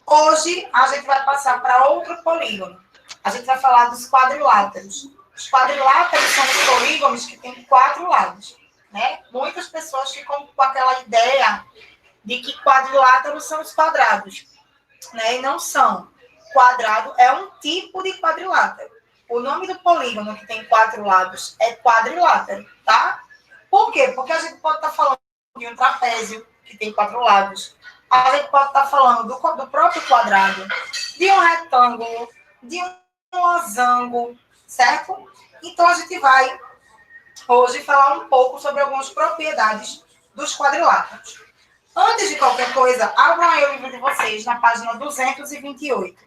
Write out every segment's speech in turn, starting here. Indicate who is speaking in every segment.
Speaker 1: Hoje, a gente vai passar para outro polígono. A gente vai falar dos quadriláteros. Os quadriláteros são os polígonos que têm 4 lados, né? Muitas pessoas ficam com aquela ideia de que quadriláteros são os quadrados, né? E não são. Quadrado é um tipo de quadrilátero. O nome do polígono que tem 4 lados é quadrilátero, tá? Por quê? Porque a gente pode estar falando de um trapézio que tem 4 lados. A gente pode estar falando do próprio quadrado, de um retângulo, de um losango, certo? Então, a gente vai hoje falar um pouco sobre algumas propriedades dos quadriláteros. Antes de qualquer coisa, abram aí o livro de vocês na página 228.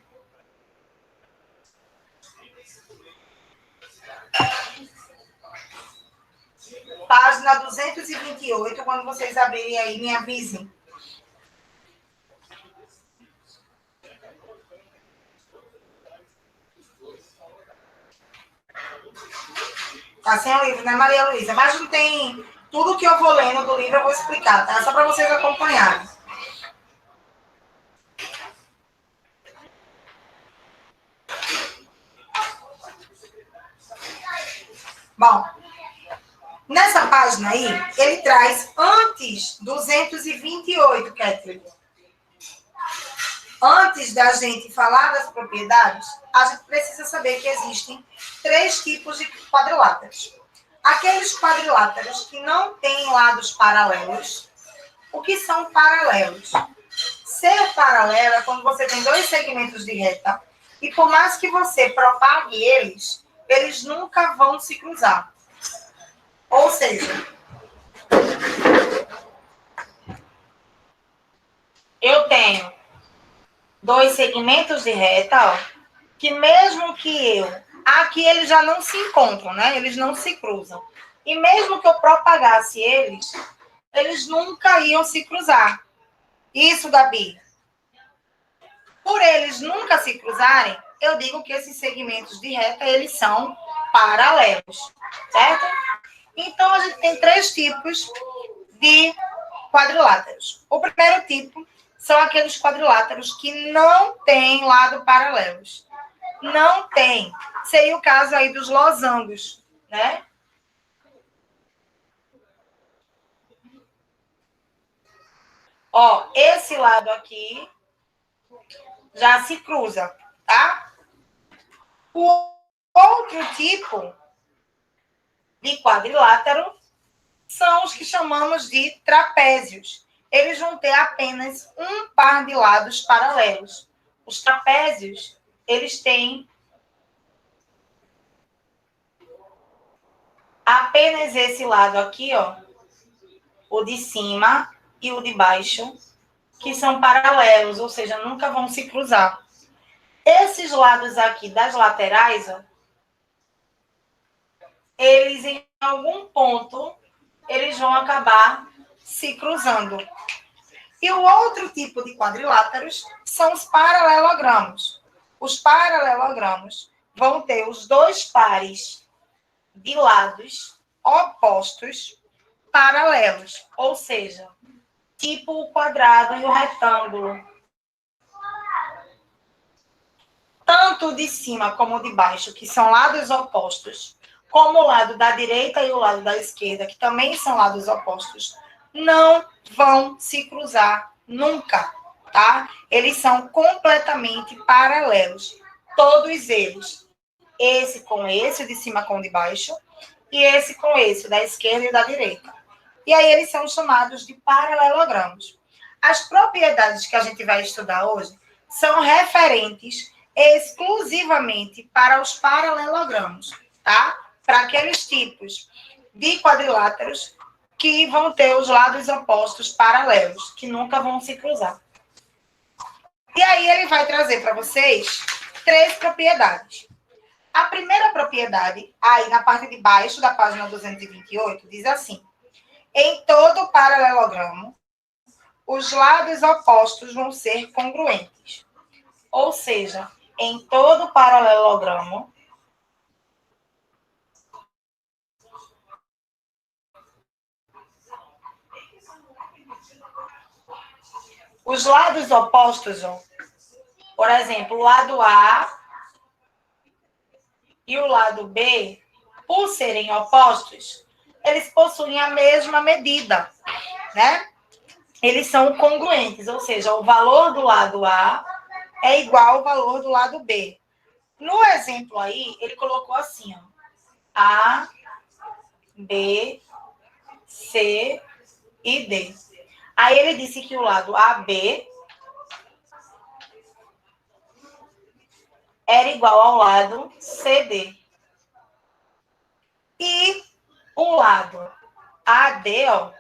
Speaker 1: Página 228, quando vocês abrirem aí, me avisem. Tá sem o livro, né, Maria Luísa? Mas não tem... Tudo que eu vou lendo do livro eu vou explicar, tá? Só para vocês acompanharem. Bom, nessa página aí, ele traz antes 228, Kathleen. Antes da gente falar das propriedades, a gente precisa saber que existem 3 tipos de quadriláteros. Aqueles quadriláteros que não têm lados paralelos. O que são paralelos? Ser paralelo é quando você tem 2 segmentos de reta e por mais que você propague eles, eles nunca vão se cruzar. Ou seja, eu tenho 2 segmentos de reta, ó, que mesmo que aqui eles já não se encontram, né? Eles não se cruzam. E mesmo que eu propagasse eles nunca iam se cruzar. Isso, Gabi. Por eles nunca se cruzarem, eu digo que esses segmentos de reta, eles são paralelos, certo? Então, a gente tem 3 tipos de quadriláteros. O primeiro tipo são aqueles quadriláteros que não têm lado paralelos. Não tem. Seria o caso aí dos losangos, né? Ó, esse lado aqui já se cruza, tá? O outro tipo de quadrilátero são os que chamamos de trapézios. Eles vão ter apenas um par de lados paralelos. Os trapézios, eles têm apenas esse lado aqui, ó, o de cima e o de baixo, que são paralelos, ou seja, nunca vão se cruzar. Esses lados aqui das laterais, ó, eles em algum ponto, eles vão acabar se cruzando. E o outro tipo de quadriláteros são os paralelogramos. Os paralelogramos vão ter os 2 pares de lados opostos paralelos, ou seja, tipo o quadrado e o retângulo. Tanto de cima como de baixo, que são lados opostos, como o lado da direita e o lado da esquerda, que também são lados opostos, não vão se cruzar nunca, tá? Eles são completamente paralelos, todos eles. Esse com esse, o de cima com o de baixo, e esse com esse, o da esquerda e o da direita. E aí eles são chamados de paralelogramos. As propriedades que a gente vai estudar hoje são referentes exclusivamente para os paralelogramos, tá? Para aqueles tipos de quadriláteros que vão ter os lados opostos paralelos, que nunca vão se cruzar. E aí ele vai trazer para vocês 3 propriedades. A primeira propriedade, aí na parte de baixo da página 228, diz assim: em todo paralelogramo, os lados opostos vão ser congruentes. Ou seja, em todo paralelogramo, os lados opostos, ó, Por exemplo, o lado A e o lado B, por serem opostos, eles possuem a mesma medida, né? Eles são congruentes, ou seja, o valor do lado A é igual ao valor do lado B. No exemplo aí, ele colocou assim, ó, A, B, C e D. Aí ele disse que o lado AB era igual ao lado CD. E o lado AD, ó,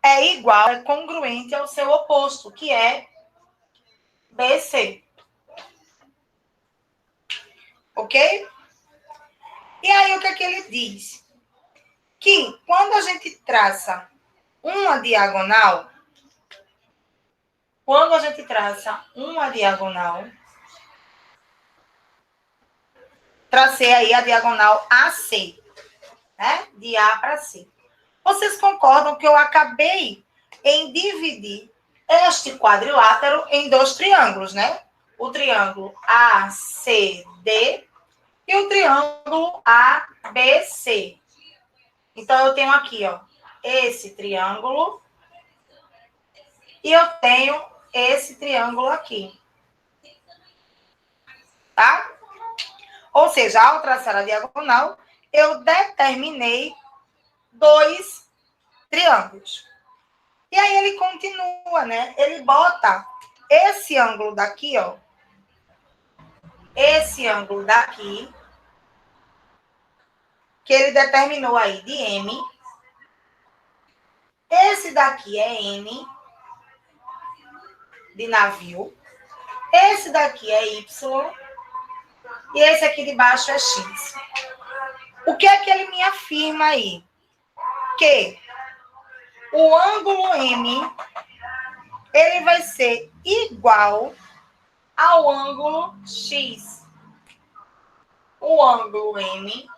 Speaker 1: é igual, é congruente ao seu oposto, que é BC. Ok? E aí, o que é que ele diz? Que quando a gente traça uma diagonal, tracei aí a diagonal AC, né? De A para C. Vocês concordam que eu acabei em dividir este quadrilátero em dois triângulos, né? O triângulo ACD e o triângulo ABC. Então, eu tenho aqui, ó, esse triângulo e eu tenho esse triângulo aqui. Tá? Ou seja, ao traçar a diagonal, eu determinei dois triângulos. E aí ele continua, né? Ele bota esse ângulo daqui, ó. Esse ângulo daqui, que ele determinou aí de M. Esse daqui é N, de navio. Esse daqui é Y. E esse aqui de baixo é X. O que é que ele me afirma aí? Que o ângulo M, ele vai ser igual ao ângulo X. O ângulo M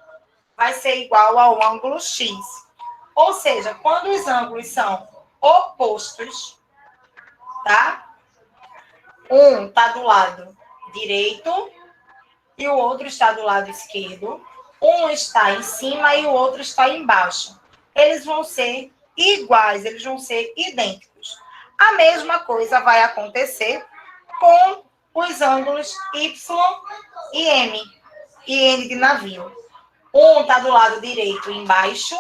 Speaker 1: vai ser igual ao ângulo X. Ou seja, quando os ângulos são opostos, tá? Um está do lado direito e o outro está do lado esquerdo. Um está em cima e o outro está embaixo. Eles vão ser iguais, eles vão ser idênticos. A mesma coisa vai acontecer com os ângulos Y e M. E N de navio. Um está do lado direito embaixo,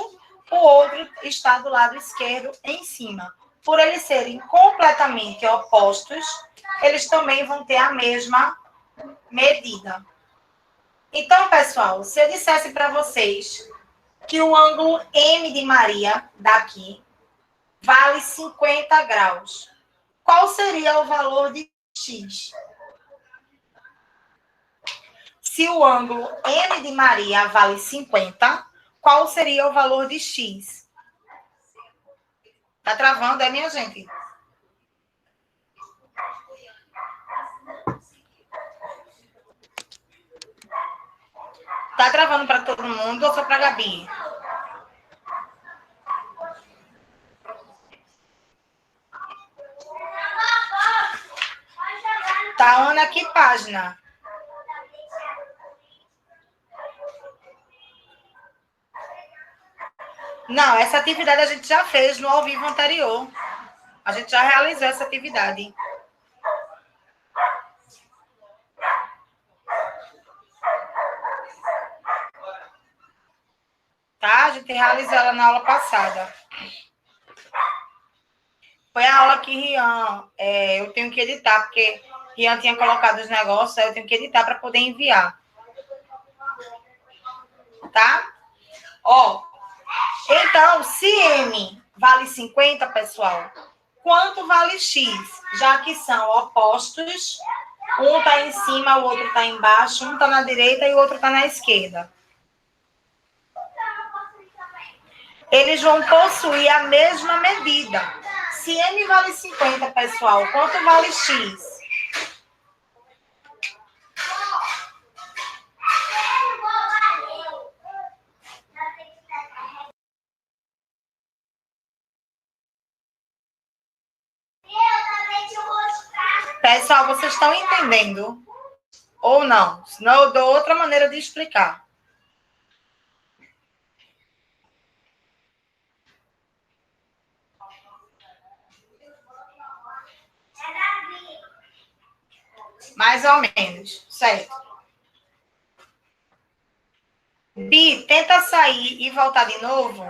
Speaker 1: o outro está do lado esquerdo em cima. Por eles serem completamente opostos, eles também vão ter a mesma medida. Então, pessoal, se eu dissesse para vocês que o ângulo M de Maria, daqui, vale 50 graus, qual seria o valor de X? Se o ângulo M de Maria vale 50, qual seria o valor de X? Tá travando, minha gente? Tá travando para todo mundo ou só para a Gabi? Tá, Ana, que página? Não, essa atividade a gente já fez no ao vivo anterior. A gente já realizou essa atividade. Tá? A gente realizou ela na aula passada. Foi a aula que Rian, eu tenho que editar, porque Rian tinha colocado os negócios, aí eu tenho que editar para poder enviar. Tá? Ó, então, se M vale 50, pessoal, quanto vale X? Já que são opostos, um está em cima, o outro está embaixo, um está na direita e o outro está na esquerda. Eles vão possuir a mesma medida. Se M vale 50, pessoal, quanto vale X? Pessoal, vocês estão entendendo? Ou não? Senão eu dou outra maneira de explicar. Mais ou menos, certo? Bi, tenta sair e voltar de novo.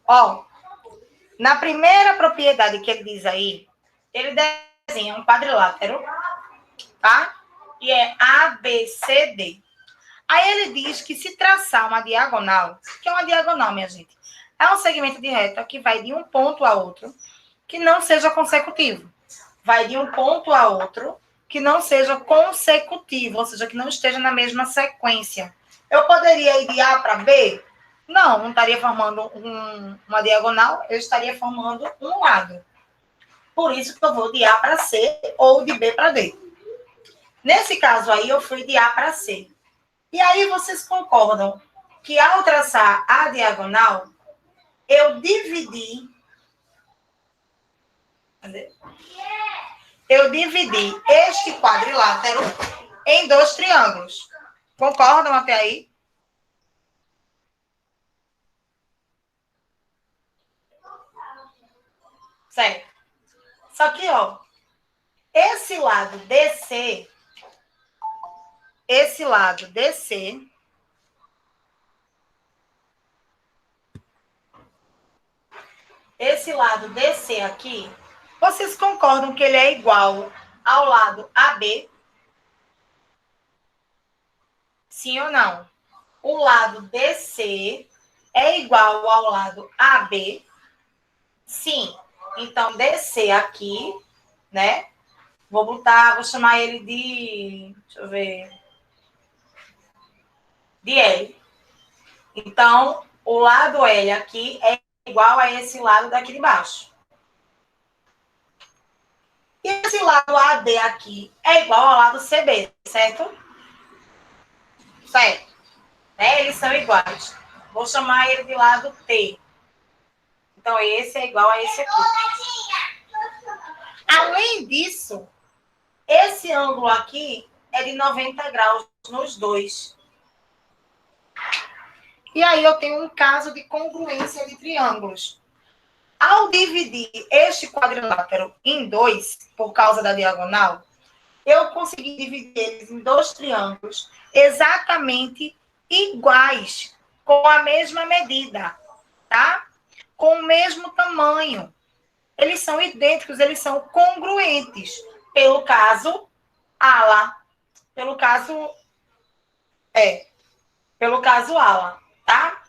Speaker 1: Ó, na primeira propriedade que ele diz aí, ele desenha um quadrilátero, tá? E é ABCD. Aí ele diz que se traçar uma diagonal, que é uma diagonal, minha gente, é um segmento de reta que vai de um ponto a outro, que não seja consecutivo. Vai de um ponto a outro, que não seja consecutivo, ou seja, que não esteja na mesma sequência. Eu poderia ir de A para B? Não estaria formando uma diagonal, eu estaria formando um lado. Por isso que eu vou de A para C ou de B para D. Nesse caso aí, eu fui de A para C. E aí vocês concordam que ao traçar a diagonal, eu dividi este quadrilátero em dois triângulos. Concordam até aí? Certo. Só que, ó, esse lado DC, esse lado DC aqui, vocês concordam que ele é igual ao lado AB? Sim ou não? O lado DC é igual ao lado AB? Sim. Então, DC aqui, né? Vou chamar ele de, deixa eu ver, de L. Então, o lado L aqui é igual a esse lado daqui de baixo. E esse lado AD aqui é igual ao lado CB, certo? Certo. Né? Eles são iguais. Vou chamar ele de lado T. Então, esse é igual a esse aqui. Além disso, esse ângulo aqui é de 90 graus nos dois. E aí eu tenho um caso de congruência de triângulos. Ao dividir este quadrilátero em dois, por causa da diagonal, eu consegui dividir eles em dois triângulos exatamente iguais, com a mesma medida, tá? Com o mesmo tamanho. Eles são idênticos, eles são congruentes. Pelo caso ala. Pelo caso ala, tá?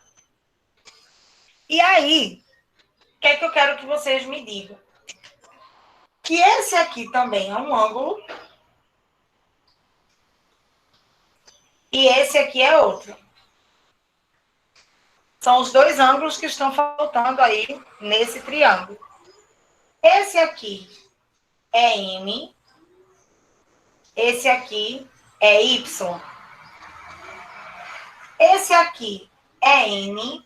Speaker 1: E aí, o que é que eu quero que vocês me digam? Que esse aqui também é um ângulo. E esse aqui é outro. São os dois ângulos que estão faltando aí nesse triângulo. Esse aqui é M. Esse aqui é Y. Esse aqui é N.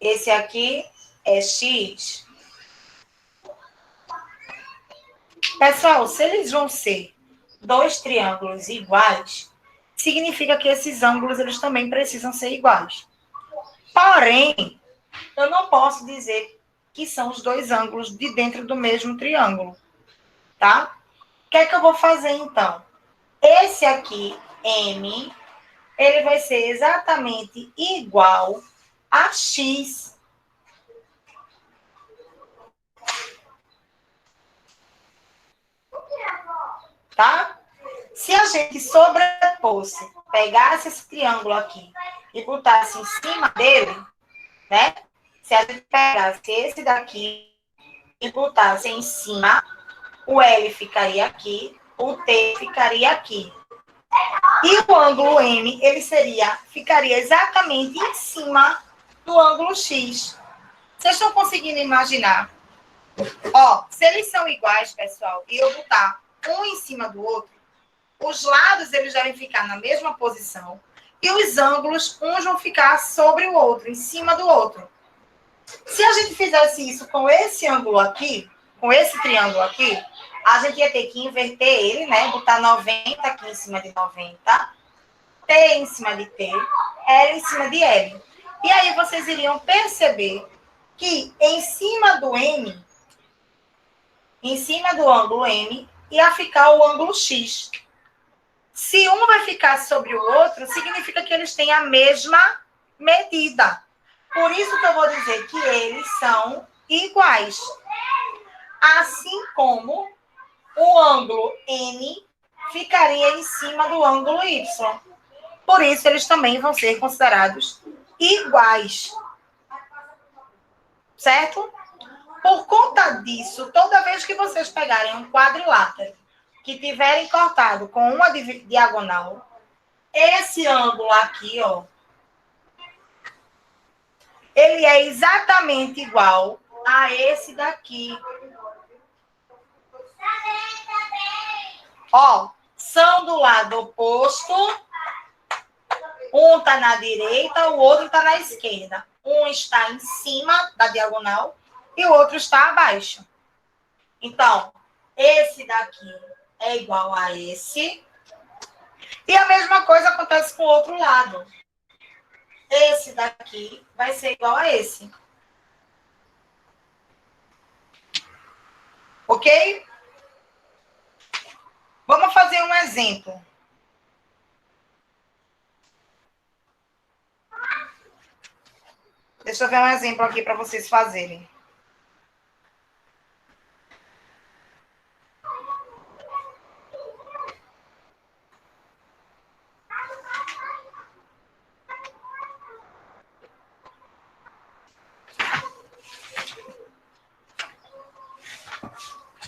Speaker 1: Esse aqui é X. Pessoal, se eles vão ser dois triângulos iguais, significa que esses ângulos eles também precisam ser iguais. Porém, eu não posso dizer que são os dois ângulos de dentro do mesmo triângulo, tá? O que é que eu vou fazer, então? Esse aqui, M, ele vai ser exatamente igual a x. Tá? Se a gente sobreposse, pegasse esse triângulo aqui e botasse em cima dele, né? Se a gente pegasse esse daqui e botasse em cima, o L ficaria aqui, o T ficaria aqui. E o ângulo M, ele ficaria exatamente em cima do ângulo X. Vocês estão conseguindo imaginar? Ó, se eles são iguais, pessoal, e eu botar um em cima do outro, os lados eles devem ficar na mesma posição e os ângulos, uns vão ficar sobre o outro, em cima do outro. Se a gente fizesse isso com esse ângulo aqui, com esse triângulo aqui, a gente ia ter que inverter ele, né? Botar 90 aqui em cima de 90, T em cima de T, L em cima de L. E aí vocês iriam perceber que em cima do M, em cima do ângulo M, ia ficar o ângulo X. Se um vai ficar sobre o outro, significa que eles têm a mesma medida. Por isso que eu vou dizer que eles são iguais. Assim como o ângulo N ficaria em cima do ângulo Y. Por isso, eles também vão ser considerados iguais. Certo? Por conta disso, toda vez que vocês pegarem um quadrilátero que tiverem cortado com uma diagonal, esse ângulo aqui, ó, ele é exatamente igual a esse daqui. Ó, são do lado oposto. Um está na direita, o outro está na esquerda. Um está em cima da diagonal e o outro está abaixo. Então, esse daqui é igual a esse. E a mesma coisa acontece com o outro lado. Esse daqui vai ser igual a esse. Ok? Vamos fazer um exemplo. Deixa eu ver um exemplo aqui para vocês fazerem.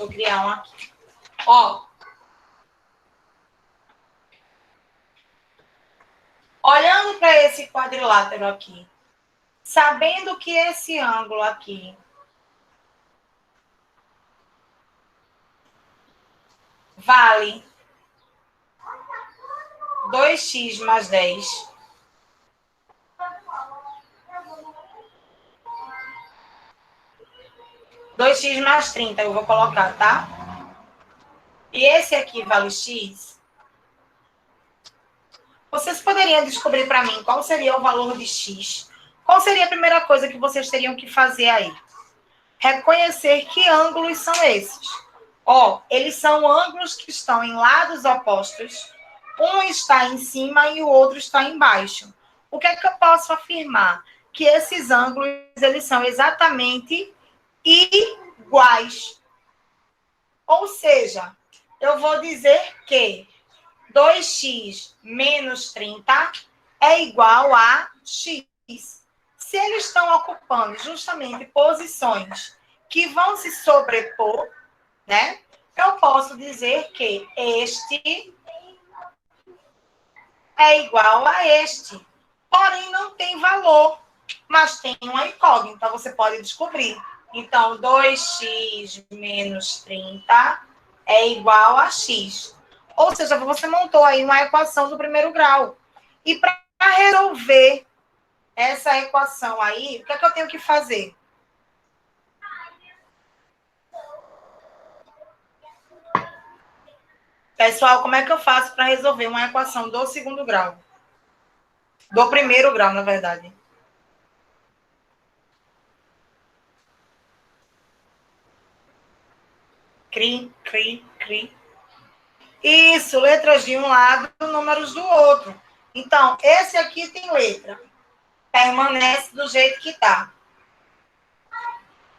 Speaker 1: Deixa eu criar um aqui. Ó. Olhando para esse quadrilátero aqui, sabendo que esse ângulo aqui vale 2x mais 10. Dois x mais 30, eu vou colocar, tá? E esse aqui vale x. Vocês poderiam descobrir para mim qual seria o valor de x? Qual seria a primeira coisa que vocês teriam que fazer aí? Reconhecer que ângulos são esses. Ó, eles são ângulos que estão em lados opostos. Um está em cima e o outro está embaixo. O que é que eu posso afirmar? Que esses ângulos, eles são exatamente iguais. Ou seja, eu vou dizer que 2x menos 30 é igual a x. Se eles estão ocupando justamente posições que vão se sobrepor, né? Eu posso dizer que este é igual a este. Porém, não tem valor, mas tem uma incógnita, você pode descobrir. Então, 2x menos 30 é igual a x. Ou seja, você montou aí uma equação do primeiro grau. E para resolver essa equação aí, o que é que eu tenho que fazer? Pessoal, como é que eu faço para resolver uma equação do segundo grau? Do primeiro grau, na verdade. Cri, cri, cri. Isso, letras de um lado, números do outro. Então, esse aqui tem letra. Permanece do jeito que está.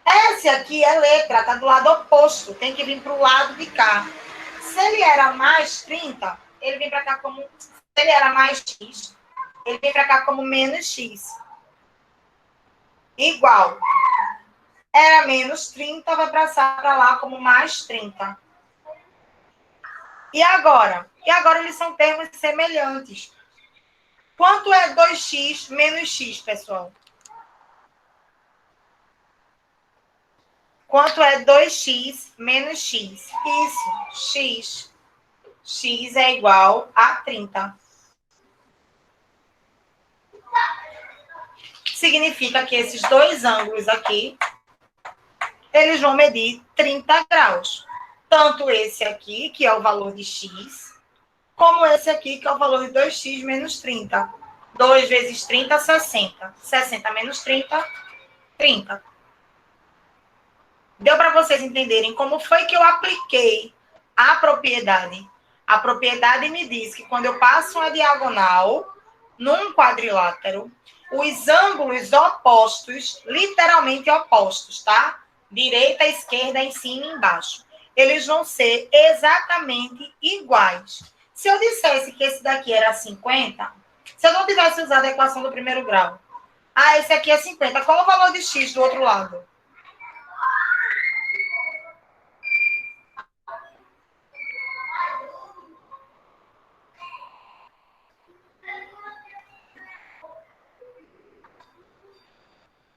Speaker 1: Esse aqui é letra, está do lado oposto. Tem que vir para o lado de cá. Se ele era mais 30, ele vem para cá como... Se ele era mais x, ele vem para cá como menos x. Igual. Era menos 30, vai passar para lá como mais 30. E agora? E agora eles são termos semelhantes. Quanto é 2x menos x, pessoal? Quanto é 2x menos x? Isso, x. X é igual a 30. Significa que esses dois ângulos aqui, eles vão medir 30 graus. Tanto esse aqui, que é o valor de x, como esse aqui, que é o valor de 2x menos 30. 2 vezes 30, 60. 60 menos 30, 30. Deu para vocês entenderem como foi que eu apliquei a propriedade? A propriedade me diz que quando eu passo uma diagonal num quadrilátero, os ângulos opostos, literalmente opostos, tá? Direita, esquerda, em cima e embaixo. Eles vão ser exatamente iguais. Se eu dissesse que esse daqui era 50, se eu não tivesse usado a equação do primeiro grau, esse aqui é 50, qual o valor de x do outro lado?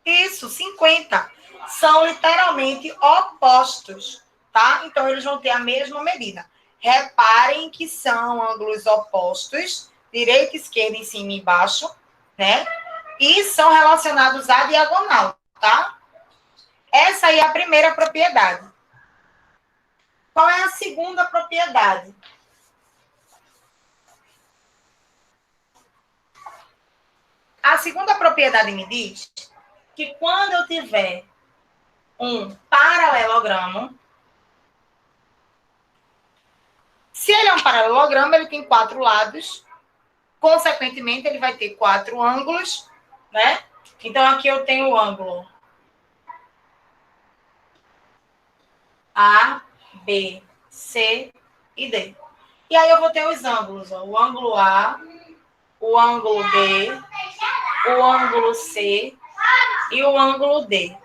Speaker 1: Isso, 50. São literalmente opostos, tá? Então, eles vão ter a mesma medida. Reparem que são ângulos opostos, direita, esquerda, em cima e embaixo, né? E são relacionados à diagonal, tá? Essa aí é a primeira propriedade. Qual é a segunda propriedade? A segunda propriedade me diz que quando eu tiver um paralelogramo, se ele é um paralelogramo, ele tem 4 lados, consequentemente, ele vai ter 4 ângulos, né? Então, aqui eu tenho o ângulo A, B, C e D. E aí eu vou ter os ângulos, ó, o ângulo A, o ângulo B, o ângulo C e o ângulo D.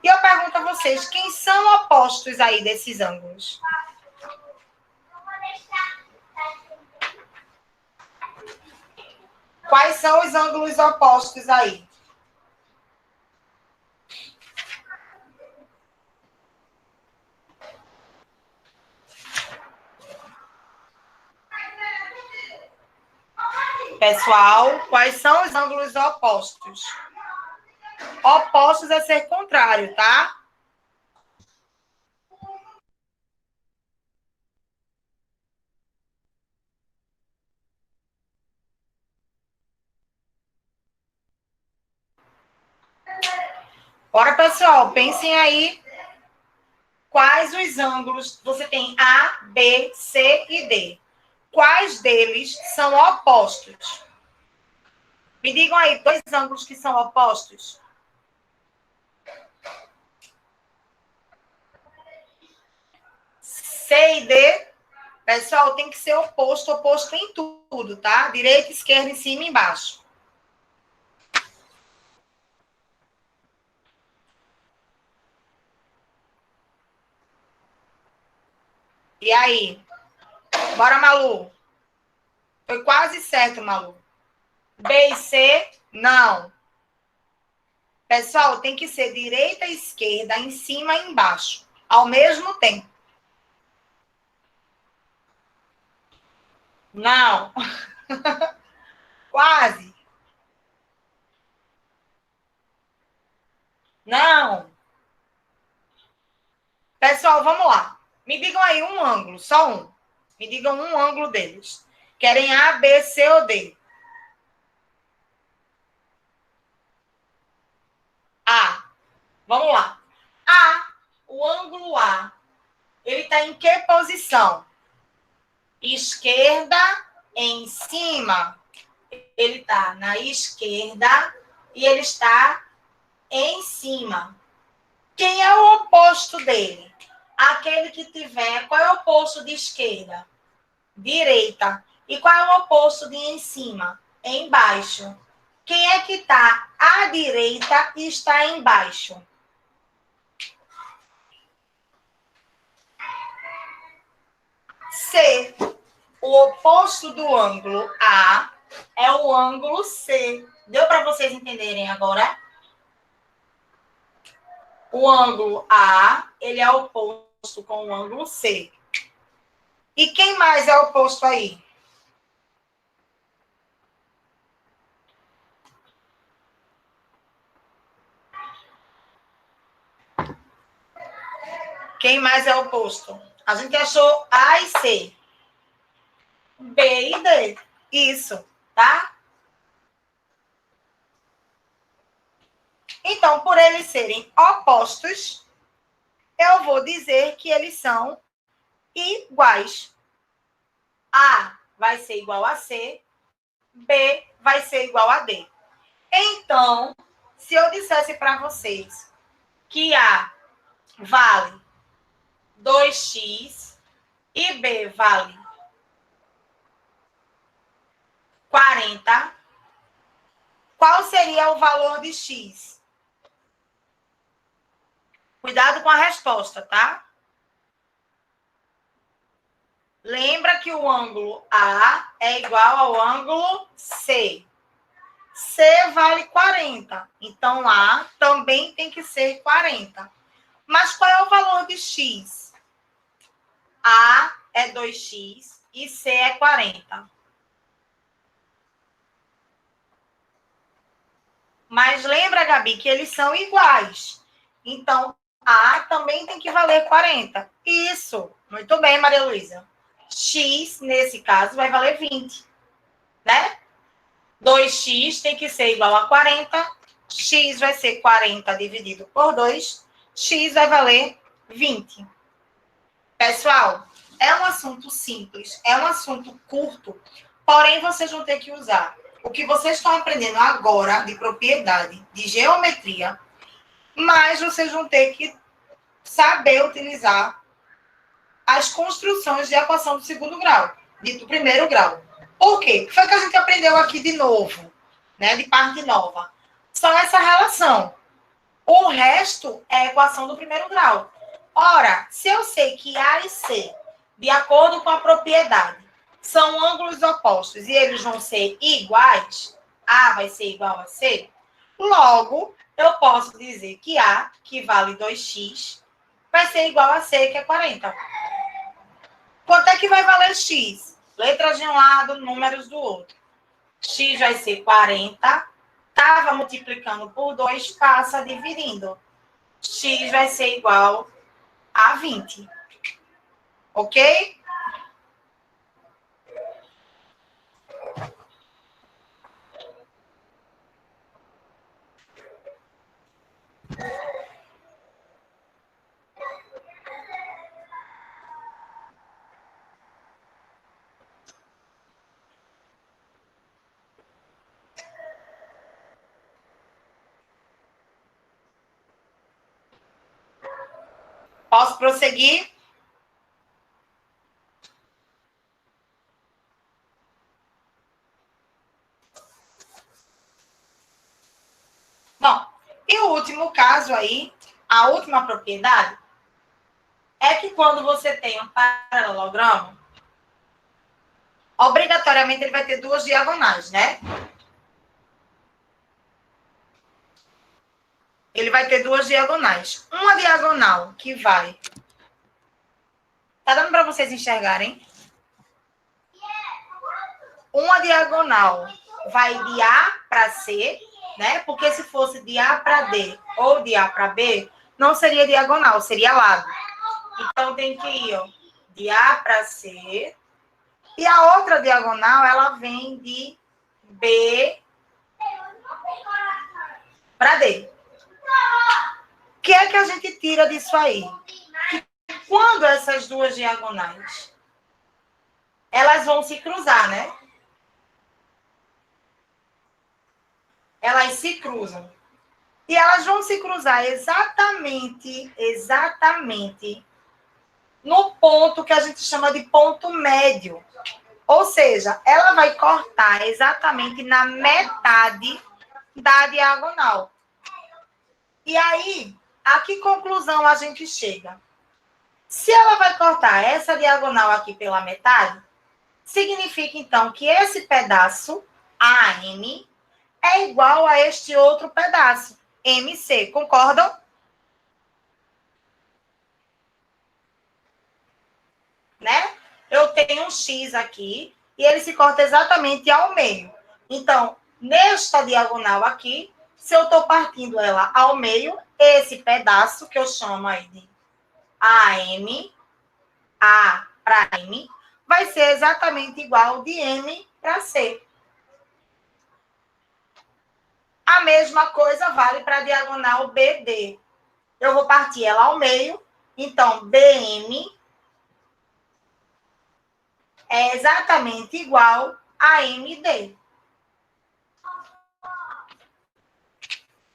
Speaker 1: E eu pergunto a vocês, quem são opostos aí desses ângulos? Quais são os ângulos opostos aí? Pessoal, quais são os ângulos opostos? Opostos é ser contrário, tá? Bora, pessoal, pensem aí quais os ângulos. Você tem A, B, C e D. Quais deles são opostos? Me digam aí, 2 ângulos que são opostos. C e D, pessoal, tem que ser oposto, oposto em tudo, tá? Direita, esquerda, em cima e embaixo. E aí? Bora, Malu. Foi quase certo, Malu. B e C, não. Pessoal, tem que ser direita e esquerda, em cima e embaixo, ao mesmo tempo. Não. Quase. Não. Pessoal, vamos lá. Me digam aí um ângulo, só um. Me digam um ângulo deles. Querem A, B, C ou D? A. Vamos lá. A, o ângulo A, ele está em que posição? Esquerda em cima. ele está na esquerda e ele está em cima. Quem é o oposto dele? Aquele que tiver... Qual é o oposto de esquerda? Direita. E qual é o oposto de em cima? Embaixo. Quem é que está à direita e está embaixo? C. O oposto do ângulo A é o ângulo C. Deu para vocês entenderem agora? O ângulo A, ele é oposto com o ângulo C. E quem mais é oposto aí? Quem mais é oposto? A gente achou A e C. B e D. Isso, tá? Então, por eles serem opostos, eu vou dizer que eles são iguais. A vai ser igual a C, B vai ser igual a D. Então, se eu dissesse para vocês que A vale 2x e B vale 40, qual seria o valor de x? Cuidado com a resposta, tá? Lembra que o ângulo A é igual ao ângulo C. C vale 40. Então, A também tem que ser 40. Mas qual é o valor de x? A é 2x e C é 40. Mas lembra, Gabi, que eles são iguais. Então, A também tem que valer 40. Isso. Muito bem, Maria Luísa. X, nesse caso, vai valer 20. Né? 2x tem que ser igual a 40. X vai ser 40 dividido por 2. X vai valer 20. Pessoal, é um assunto simples, é um assunto curto, porém vocês vão ter que usar o que vocês estão aprendendo agora de propriedade, de geometria, mas vocês vão ter que saber utilizar as construções de equação do segundo grau, do primeiro grau. Por quê? O que foi que a gente aprendeu aqui de novo, né, de parte nova? Só essa relação. O resto é equação do primeiro grau. Ora, se eu sei que A e C, de acordo com a propriedade, são ângulos opostos e eles vão ser iguais, A vai ser igual a C, logo, eu posso dizer que A, que vale 2x, vai ser igual a C, que é 40. Quanto é que vai valer x? Letras de um lado, números do outro. X vai ser 40. Estava multiplicando por 2, passa dividindo. X vai ser igual a 20. Ok? Posso prosseguir? Bom, e o último caso aí, a última propriedade, é que quando você tem um paralelogramo, obrigatoriamente ele vai ter duas diagonais, né? Ele vai ter duas diagonais. Uma diagonal que vai... Tá dando para vocês enxergarem? Uma diagonal vai de A para C, né? Porque se fosse de A para D ou de A para B, não seria diagonal, seria lado. Então, tem que ir, ó, de A para C. E a outra diagonal, ela vem de B para D. O que é que a gente tira disso aí? Que quando essas duas diagonais, elas vão se cruzar, né? Elas se cruzam. E elas vão se cruzar exatamente no ponto que a gente chama de ponto médio. Ou seja, ela vai cortar exatamente na metade da diagonal. E aí, a que conclusão a gente chega? Se ela vai cortar essa diagonal aqui pela metade, significa, então, que esse pedaço, AM, é igual a este outro pedaço, MC. Concordam? Né? Eu tenho um X aqui e ele se corta exatamente ao meio. Então, nesta diagonal aqui, se eu estou partindo ela ao meio, esse pedaço, que eu chamo aí de AM, A para M, vai ser exatamente igual de M para C. A mesma coisa vale para a diagonal BD. Eu vou partir ela ao meio, então BM é exatamente igual a MD.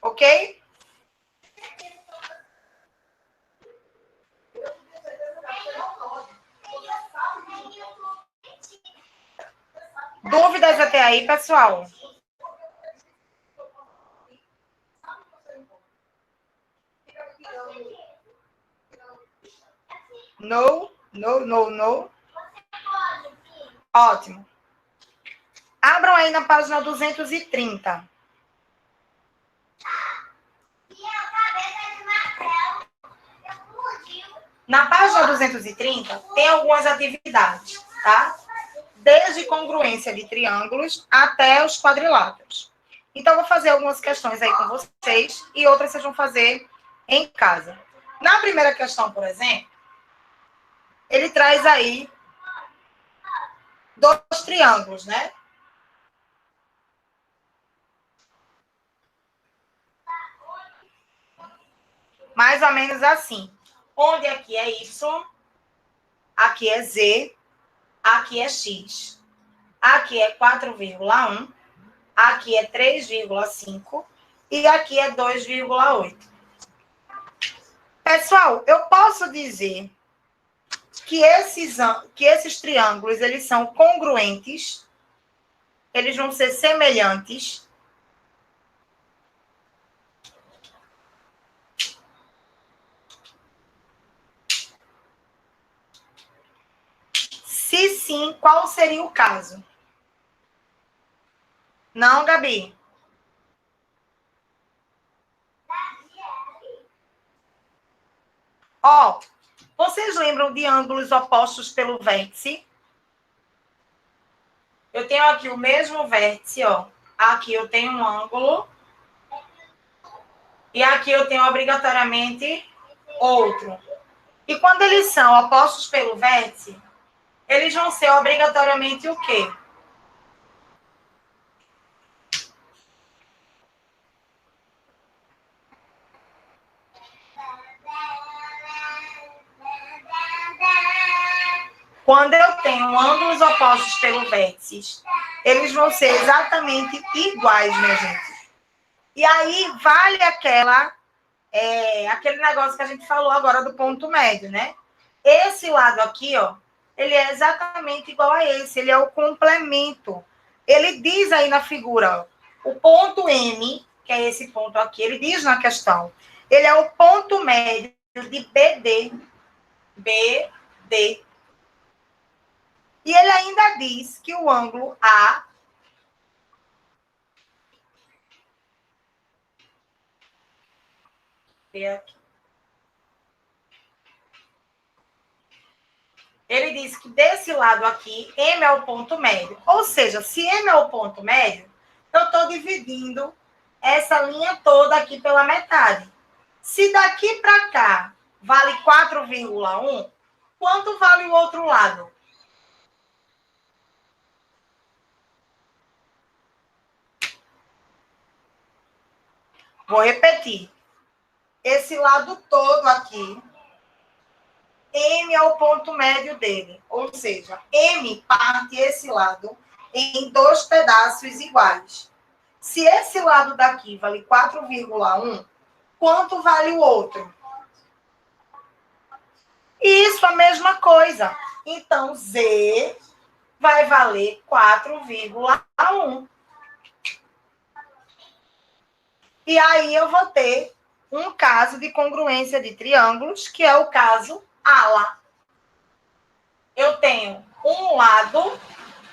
Speaker 1: Ok? Dúvidas até aí, pessoal? No, no, no, no. Ótimo. Abram aí na página 230. Na página 230, tem algumas atividades, tá? Desde congruência de triângulos até os quadriláteros. Então, eu vou fazer algumas questões aí com vocês e outras vocês vão fazer em casa. Na primeira questão, por exemplo, ele traz aí 2 triângulos, né? Mais ou menos assim. Onde aqui é Y, aqui é Z, aqui é X. Aqui é 4,1, aqui é 3,5 e aqui é 2,8. Pessoal, eu posso dizer que esses triângulos, eles são congruentes, eles vão ser semelhantes. Se sim, qual seria o caso? Não, Gabi? Ó, vocês lembram de ângulos opostos pelo vértice? Eu tenho aqui o mesmo vértice, ó. Aqui eu tenho um ângulo. E aqui eu tenho obrigatoriamente outro. E quando eles são opostos pelo vértice, eles vão ser obrigatoriamente o quê? Quando eu tenho ângulos opostos pelo vértice, eles vão ser exatamente iguais, minha gente. E aí vale aquele negócio que a gente falou agora do ponto médio, né? Esse lado aqui, ó, ele é exatamente igual a esse, ele é o complemento. Ele diz aí na figura, ó, o ponto M, que é esse ponto aqui, ele diz na questão, ele é o ponto médio de BD. BD. E ele ainda diz que o ângulo A aqui. Ele diz que desse lado aqui, M é o ponto médio. Ou seja, se M é o ponto médio, eu estou dividindo essa linha toda aqui pela metade. Se daqui para cá vale 4,1, quanto vale o outro lado? Vou repetir. Esse lado todo aqui, M é o ponto médio dele. Ou seja, M parte esse lado em 2 pedaços iguais. Se esse lado daqui vale 4,1, quanto vale o outro? Isso, a mesma coisa. Então, Z vai valer 4,1. E aí eu vou ter um caso de congruência de triângulos, que é o caso ALA. Eu tenho um lado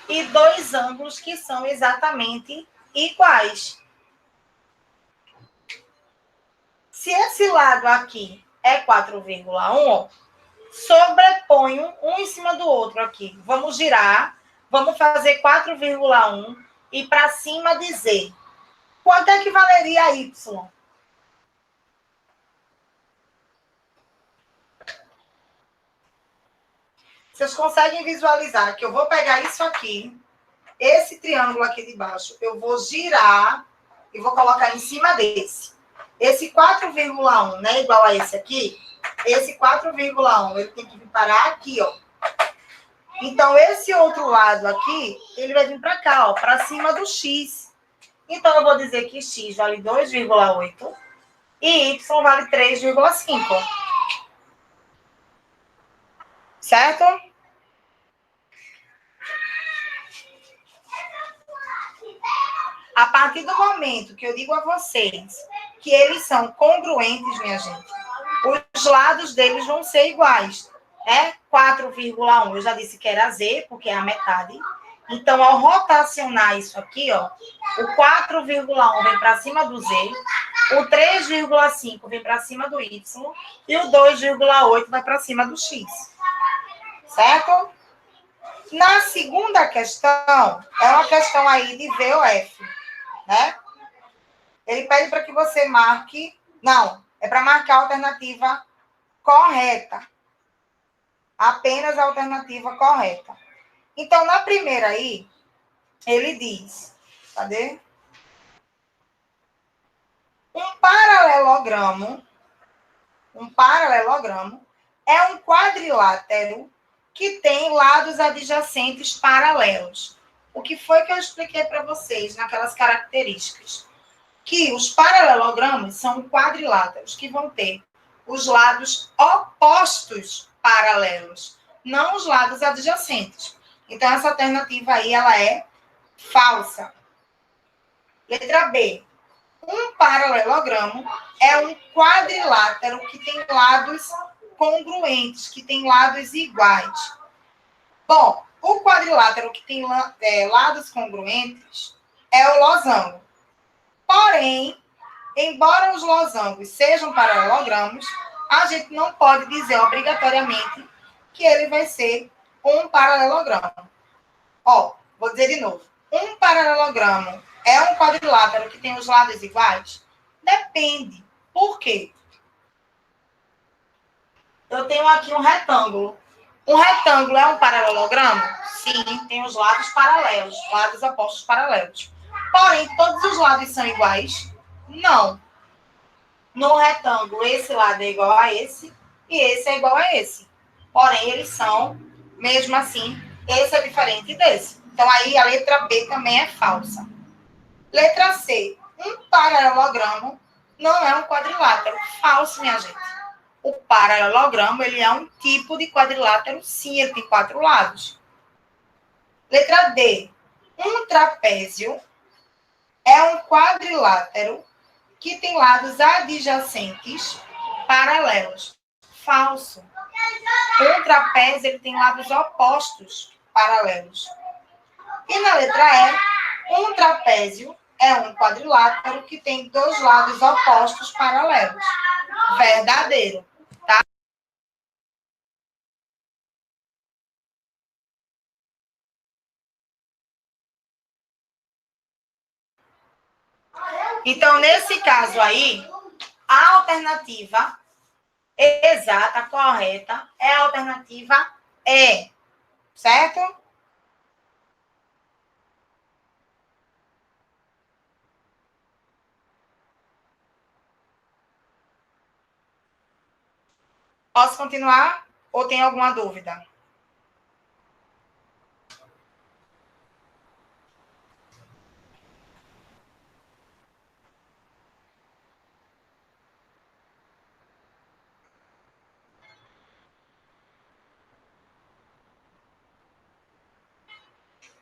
Speaker 1: e dois ângulos que são exatamente iguais. Se esse lado aqui é 4,1, sobreponho um em cima do outro aqui. Vamos girar, vamos fazer 4,1 e para cima de Z. Quanto é que valeria Y? Vocês conseguem visualizar que eu vou pegar isso aqui, esse triângulo aqui de baixo, eu vou girar e vou colocar em cima desse. Esse 4,1 não é igual a esse aqui? Esse 4,1, ele tem que vir parar aqui, ó. Então, esse outro lado aqui, ele vai vir para cá, ó, para cima do X. Então, eu vou dizer que X vale 2,8 e Y vale 3,5. Certo? A partir do momento que eu digo a vocês que eles são congruentes, minha gente, os lados deles vão ser iguais, né? 4,1, eu já disse que era Z, porque é a metade. Então, ao rotacionar isso aqui, ó, o 4,1 vem para cima do Z, o 3,5 vem para cima do Y e o 2,8 vai para cima do X. Certo? Na segunda questão, é uma questão aí de V ou F, né? Ele pede para que você marque... Não, é para marcar a alternativa correta. Apenas a alternativa correta. Então, na primeira aí, ele diz... Cadê? Um paralelogramo é um quadrilátero que tem lados adjacentes paralelos. O que foi que eu expliquei para vocês naquelas características? Que os paralelogramas são quadriláteros que vão ter os lados opostos paralelos, não os lados adjacentes. Então, essa alternativa aí, ela é falsa. Letra B. Um paralelogramo é um quadrilátero que tem lados congruentes, que tem lados iguais. Bom, o quadrilátero que tem lados congruentes é o losango. Porém, embora os losangos sejam paralelogramos, a gente não pode dizer obrigatoriamente que ele vai ser um paralelogramo. Ó, vou dizer de novo. Um paralelogramo é um quadrilátero que tem os lados iguais? Depende. Por quê? Eu tenho aqui um retângulo. Um retângulo é um paralelogramo? Sim, tem os lados paralelos, lados opostos paralelos. Porém, todos os lados são iguais? Não. No retângulo, esse lado é igual a esse e esse é igual a esse. Porém, eles são, mesmo assim, esse é diferente desse. Então, aí a letra B também é falsa. Letra C. Um paralelogramo não é um quadrilátero. Falso, minha gente. O paralelogramo, ele é um tipo de quadrilátero, sim, ele tem 4 lados. Letra D. Um trapézio é um quadrilátero que tem lados adjacentes paralelos. Falso. Um trapézio, ele tem lados opostos paralelos. E na letra E, um trapézio é um quadrilátero que tem 2 lados opostos paralelos. Verdadeiro, tá? Então, nesse caso aí, a alternativa exata, correta, é a alternativa E, certo? Posso continuar? Ou tem alguma dúvida?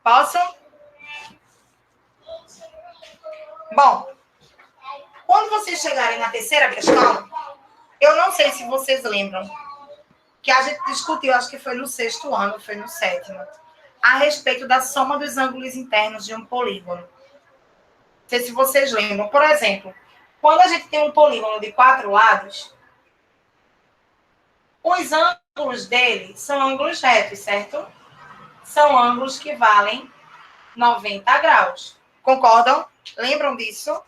Speaker 1: Posso? Bom, quando vocês chegarem na terceira questão, eu não sei se vocês lembram, que a gente discutiu, acho que foi no 6º ano, foi no 7º, a respeito da soma dos ângulos internos de um polígono. Não sei se vocês lembram. Por exemplo, quando a gente tem um polígono de 4 lados, os ângulos dele são ângulos retos, certo? São ângulos que valem 90 graus. Concordam? Lembram disso?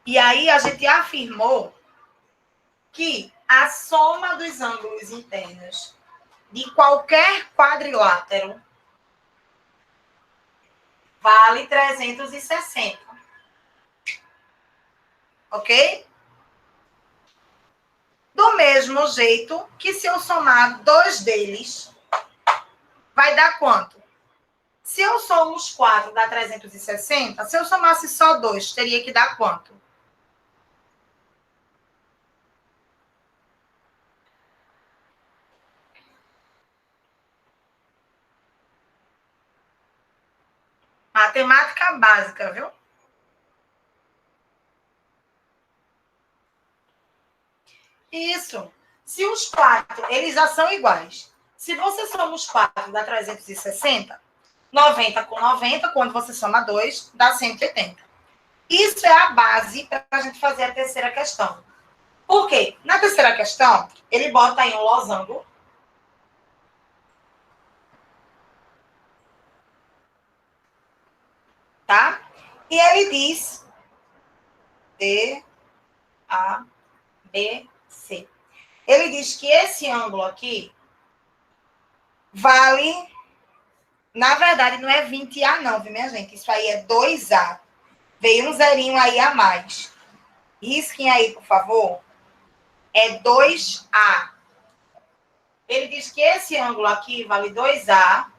Speaker 1: E aí a gente afirmou que a soma dos ângulos internos de qualquer quadrilátero vale 360. Ok? Do mesmo jeito que se eu somar 2 deles, vai dar quanto? Se eu somo os 4, dá 360. Se eu somasse só 2, teria que dar quanto? Matemática básica, viu? Isso. Se os 4, eles já são iguais. Se você soma os 4, dá 360. 90 com 90, quando você soma 2, dá 180. Isso é a base para a gente fazer a terceira questão. Por quê? Na terceira questão, ele bota aí um losango. Tá? E ele diz D, A, B, C. Ele diz que esse ângulo aqui vale... Na verdade, não é 20A não, viu, minha gente? Isso aí é 2A. Veio um zerinho aí a mais. Risquem aí, por favor. É 2A. Ele diz que esse ângulo aqui vale 2A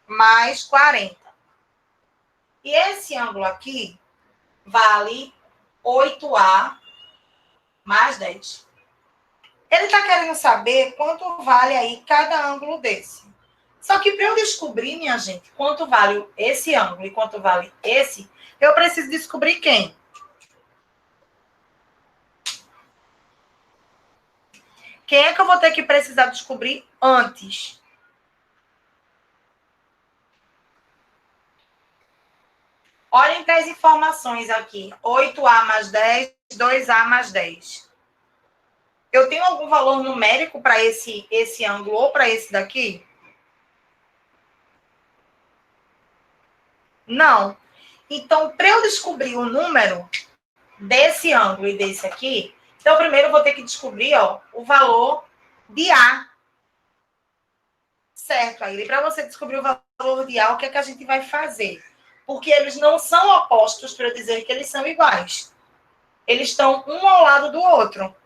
Speaker 1: mais 40. E esse ângulo aqui vale 8A mais 10. Ele está querendo saber quanto vale aí cada ângulo desse. Só que para eu descobrir, minha gente, quanto vale esse ângulo e quanto vale esse, eu preciso descobrir quem? Quem é que eu vou ter que precisar descobrir antes? Olhem para as informações aqui. 8A mais 10, 2A mais 10. Eu tenho algum valor numérico para esse ângulo ou para esse daqui? Não. Então, para eu descobrir o número desse ângulo e desse aqui, então primeiro eu vou ter que descobrir, ó, o valor de A. Certo, aí. Para você descobrir o valor de A, o que é que a gente vai fazer? Porque eles não são opostos para eu dizer que eles são iguais. Eles estão um ao lado do outro.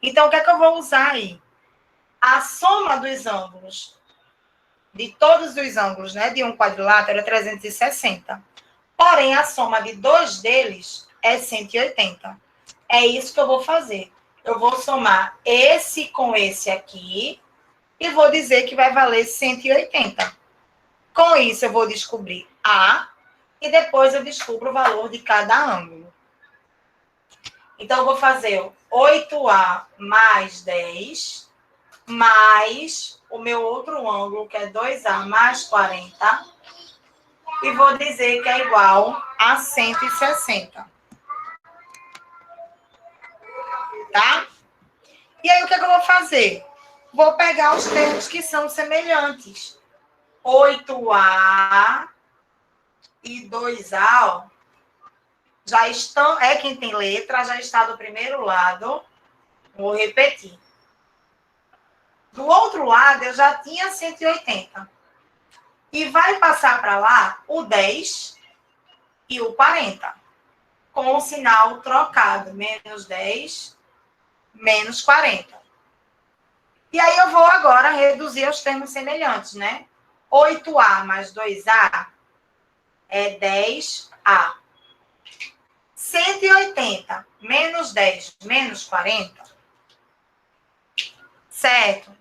Speaker 1: Então, o que é que eu vou usar aí? A soma dos ângulos, de todos os ângulos, né, de um quadrilátero é 360. Porém, a soma de 2 deles é 180. É isso que eu vou fazer. Eu vou somar esse com esse aqui e vou dizer que vai valer 180. Com isso, eu vou descobrir A e depois eu descubro o valor de cada ângulo. Então, eu vou fazer 8A mais 10 mais o meu outro ângulo, que é 2A mais 40, e vou dizer que é igual a 160. Tá? E aí, o que é que eu vou fazer? Vou pegar os termos que são semelhantes. 8A e 2A, ó, já estão... É quem tem letra, já está do primeiro lado. Vou repetir. Do outro lado, eu já tinha 180. E vai passar para lá o 10 e o 40. Com o sinal trocado. Menos 10, menos 40. E aí eu vou agora reduzir os termos semelhantes, né? 8A mais 2A é 10A. 180 menos 10 menos 40, certo?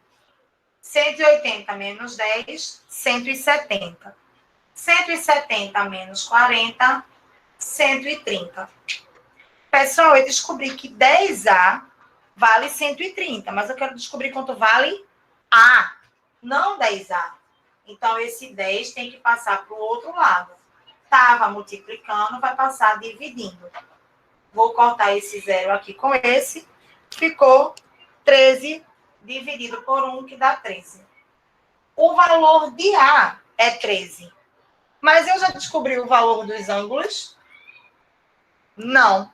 Speaker 1: 180 menos 10, 170. 170 menos 40, 130. Pessoal, eu descobri que 10A vale 130, mas eu quero descobrir quanto vale A, não 10A. Então, esse 10 tem que passar para o outro lado. Estava multiplicando, vai passar dividindo. Vou cortar esse zero aqui com esse. Ficou 13 dividido por 1, que dá 13. O valor de A é 13. Mas eu já descobri o valor dos ângulos? Não.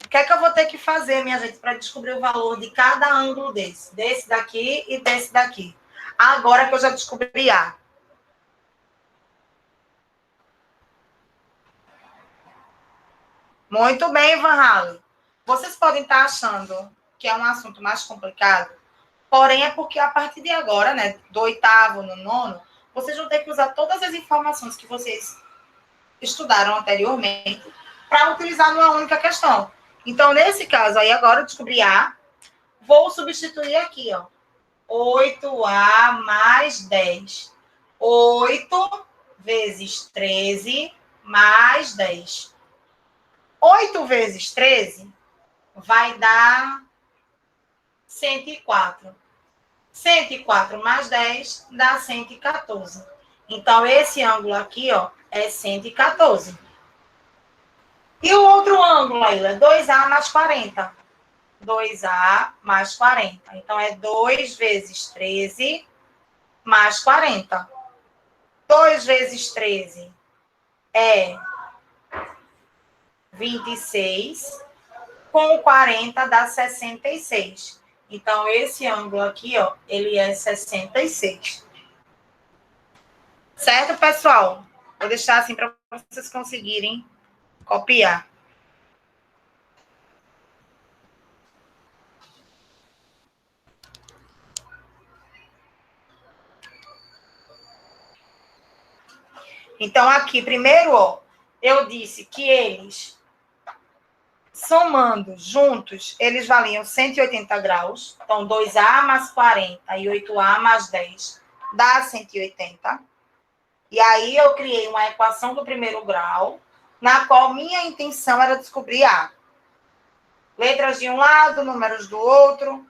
Speaker 1: O que é que eu vou ter que fazer, minha gente, para descobrir o valor de cada ângulo desse? Desse daqui e desse daqui. Agora que eu já descobri A. Muito bem, Van Halen. Vocês podem estar achando que é um assunto mais complicado, porém é porque a partir de agora, né, do 8º no 9º, vocês vão ter que usar todas as informações que vocês estudaram anteriormente para utilizar numa única questão. Então, nesse caso aí, agora eu descobri A, vou substituir aqui, ó. 8A mais 10. 8 vezes 13 mais 10. 8 vezes 13 vai dar 104. 104 mais 10 dá 114. Então, esse ângulo aqui, ó, é 114. E o outro ângulo aí é 2A mais 40. 2A mais 40. Então, é 2 vezes 13 mais 40. 2 vezes 13 é 26. Com 40 dá 66. Então, esse ângulo aqui, ó, ele é 66. Certo, pessoal? Vou deixar assim para vocês conseguirem copiar. Então, aqui, primeiro, ó, eu disse que eles, somando juntos, eles valiam 180 graus. Então, 2A mais 40 e 8A mais 10 dá 180. E aí, eu criei uma equação do primeiro grau, na qual minha intenção era descobrir A. Letras de um lado, números do outro,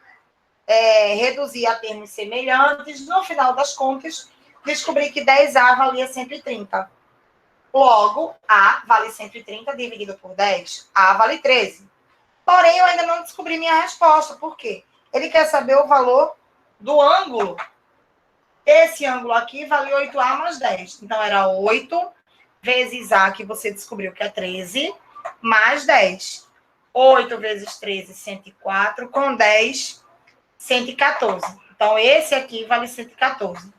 Speaker 1: reduzir a termos semelhantes. No final das contas, descobri que 10A valia 130. Logo, A vale 130 dividido por 10. A vale 13. Porém, eu ainda não descobri minha resposta. Por quê? Ele quer saber o valor do ângulo. Esse ângulo aqui vale 8A mais 10. Então, era 8 vezes A, que você descobriu que é 13, mais 10. 8 vezes 13, 104. Com 10, 114. Então, esse aqui vale 114.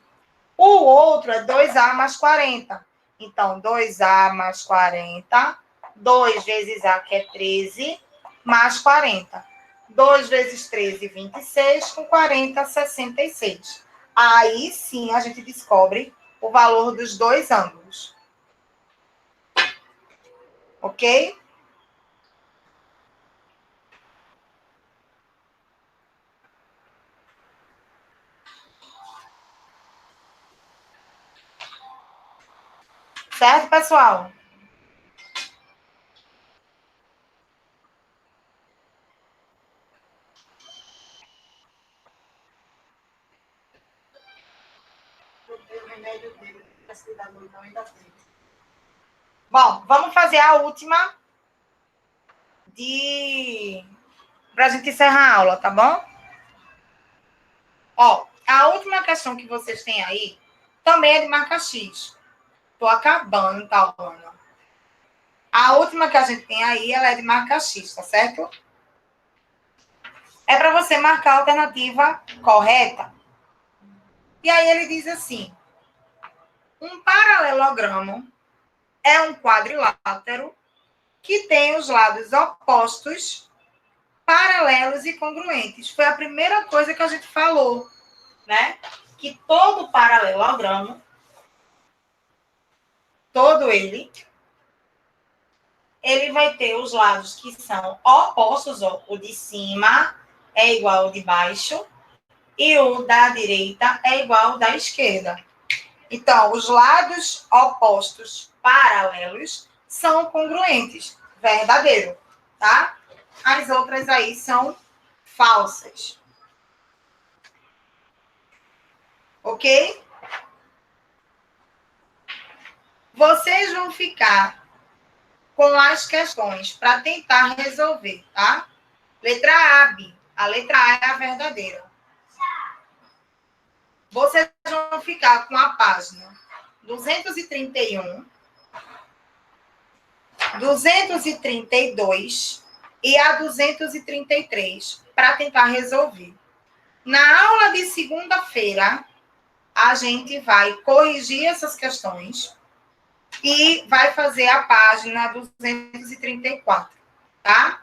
Speaker 1: O outro é 2A mais 40. Então, 2A mais 40. 2 vezes A, que é 13, mais 40. 2 vezes 13, 26. Com 40, 66. Aí, sim, a gente descobre o valor dos dois ângulos. Ok? Certo, pessoal? Bom, vamos fazer a última para a gente encerrar a aula, tá bom? Ó, a última questão que vocês têm aí também é de marca X. Tô acabando, tá, Ana? A última que a gente tem aí, ela é de marca X, tá certo? É para você marcar a alternativa correta. E aí ele diz assim: um paralelogramo é um quadrilátero que tem os lados opostos, paralelos e congruentes. Foi a primeira coisa que a gente falou, né? Que todo paralelogramo, todo ele, ele vai ter os lados que são opostos, ó, o de cima é igual ao de baixo e o da direita é igual ao da esquerda. Então, os lados opostos paralelos são congruentes, verdadeiro, tá? As outras aí são falsas. Ok? Vocês vão ficar com as questões para tentar resolver, tá? Letra A, B. A letra A é a verdadeira. Vocês vão ficar com a página 231, 232 e a 233 para tentar resolver. Na aula de segunda-feira, a gente vai corrigir essas questões e vai fazer a página 234, tá?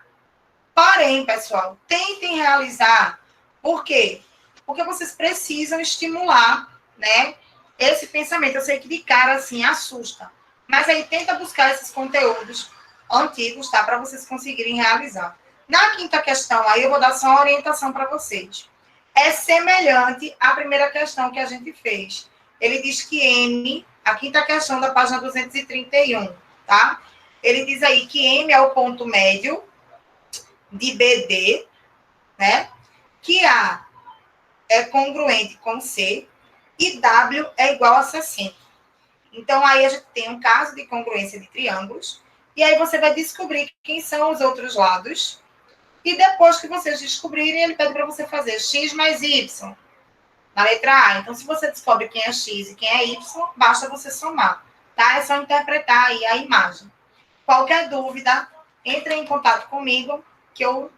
Speaker 1: Porém, pessoal, tentem realizar. Por quê? Porque vocês precisam estimular, né, esse pensamento. Eu sei que de cara, assim, assusta. Mas aí tenta buscar esses conteúdos antigos, tá? Para vocês conseguirem realizar. Na quinta questão, aí eu vou dar só uma orientação para vocês. É semelhante à primeira questão que a gente fez. Ele diz que M, a quinta questão da página 231, tá? Ele diz aí que M é o ponto médio de BD, né? Que A é congruente com C e W é igual a 60. Então, aí a gente tem um caso de congruência de triângulos, e aí você vai descobrir quem são os outros lados, e depois que vocês descobrirem, ele pede para você fazer x mais y, na letra A. Então, se você descobre quem é x e quem é y, basta você somar, tá? É só interpretar aí a imagem. Qualquer dúvida, entre em contato comigo, que eu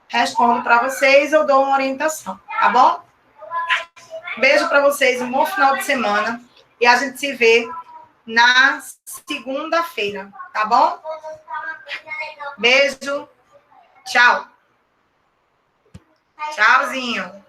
Speaker 1: respondo para vocês, eu dou uma orientação, tá bom? Beijo para vocês, um bom final de semana, e a gente se vê na segunda-feira, tá bom? Beijo, tchau. Tchauzinho.